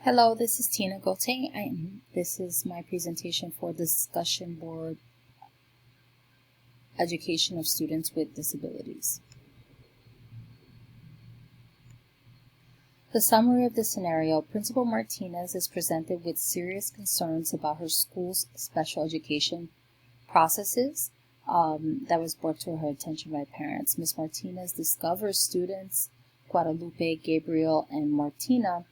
Hello, this is Tina Gote, and this is my presentation for Discussion Board Education of Students with Disabilities. The summary of the scenario: Principal Martinez is presented with serious concerns about her school's special education processes that was brought to her attention by parents. Ms. Martinez discovers students Guadalupe, Gabriel, and Martina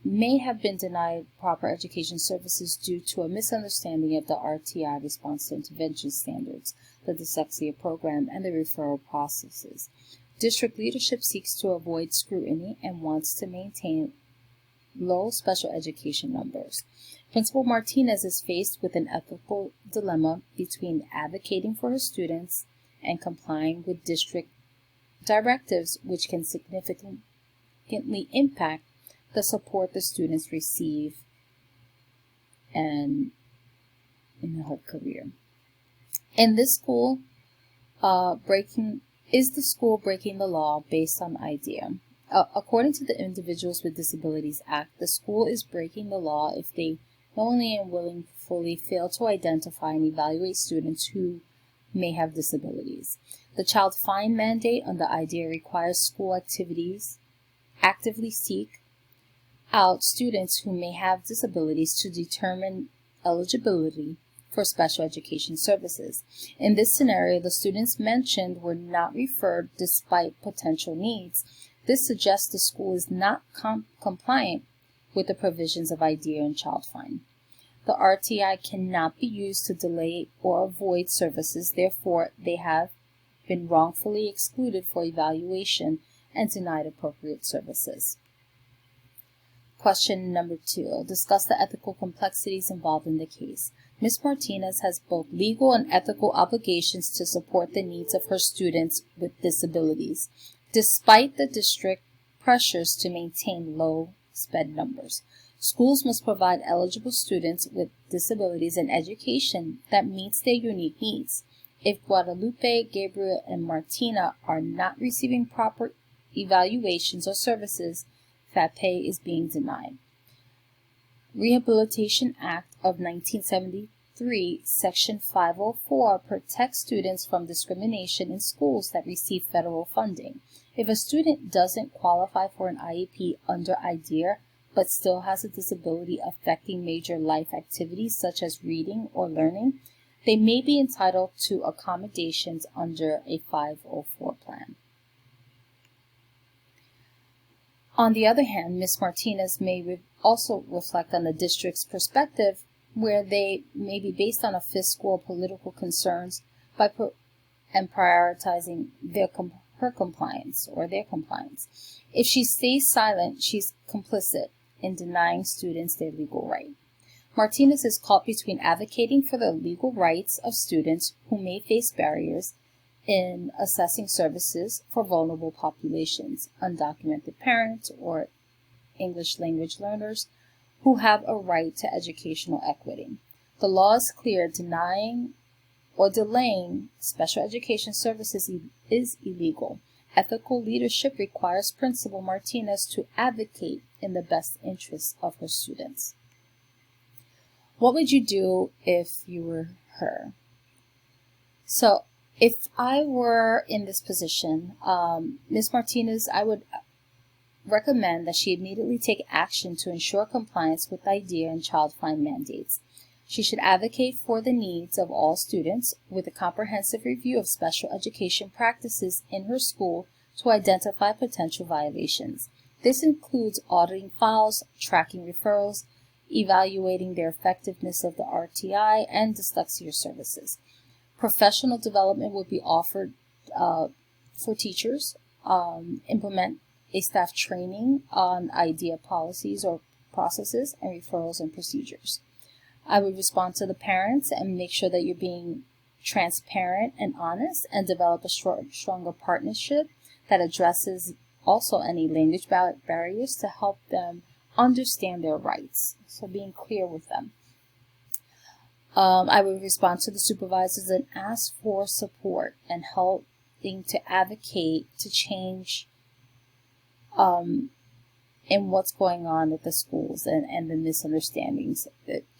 may have been denied proper education services due to a misunderstanding of the RTI response to intervention standards, the dyslexia program, and the referral processes. District leadership seeks to avoid scrutiny and wants to maintain low special education numbers. Principal Martinez is faced with an ethical dilemma between advocating for her students and complying with district directives, which can significantly impact the support the students receive and in her career. In this school, is the school breaking the law based on IDEA? According to the Individuals with Disabilities Act, the school is breaking the law if they knowingly and willfully fail to identify and evaluate students who may have disabilities. The Child Find mandate under IDEA requires school activities actively seek out students who may have disabilities to determine eligibility for special education services. In this scenario, the students mentioned were not referred despite potential needs. This suggests the school is not compliant with the provisions of IDEA and Child Find. The RTI cannot be used to delay or avoid services, therefore they have been wrongfully excluded for evaluation and denied appropriate services. Question number 2. Discuss the ethical complexities involved in the case. Ms. Martinez has both legal and ethical obligations to support the needs of her students with disabilities, despite the district pressures to maintain low SPED numbers. Schools must provide eligible students with disabilities an education that meets their unique needs. If Guadalupe, Gabriel, and Martina are not receiving proper evaluations or services, FAPE is being denied. Rehabilitation Act of 1973, Section 504, protects students from discrimination in schools that receive federal funding. If a student doesn't qualify for an IEP under IDEA but still has a disability affecting major life activities such as reading or learning, they may be entitled to accommodations under a 504 plan. On the other hand, Ms. Martinez may also reflect on the district's perspective, where they may be based on a fiscal or political concerns and prioritizing her compliance or their compliance. If she stays silent, she's complicit in denying students their legal right. Martinez is caught between advocating for the legal rights of students who may face barriers in assessing services for vulnerable populations, undocumented parents, or English language learners who have a right to educational equity. The law is clear: denying or delaying special education services is illegal. Ethical leadership requires Principal Martinez to advocate in the best interests of her students. What would you do if you were her? So, if I were in this position, Ms. Martinez, I would recommend that she immediately take action to ensure compliance with IDEA and Child Find mandates. She should advocate for the needs of all students with a comprehensive review of special education practices in her school to identify potential violations. This includes auditing files, tracking referrals, evaluating their effectiveness of the RTI and dyslexia services. Professional development would be offered for teachers, implement a staff training on IDEA policies or processes and referrals and procedures. I would respond to the parents and make sure that you're being transparent and honest, and develop a stronger partnership that addresses also any language barriers to help them understand their rights. So being clear with them. I would respond to the supervisors and ask for support and helping to advocate to change in what's going on at the schools and the misunderstandings.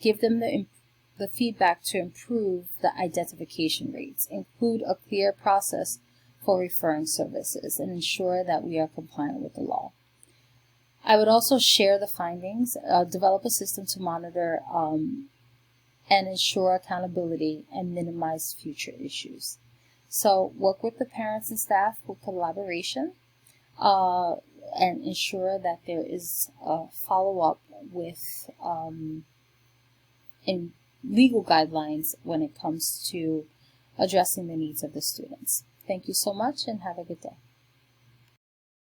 Give them the feedback to improve the identification rates, include a clear process for referring services, and ensure that we are compliant with the law. I would also share the findings, develop a system to monitor and ensure accountability and minimize future issues. So work with the parents and staff with collaboration and ensure that there is a follow-up with in legal guidelines when it comes to addressing the needs of the students. Thank you so much and have a good day.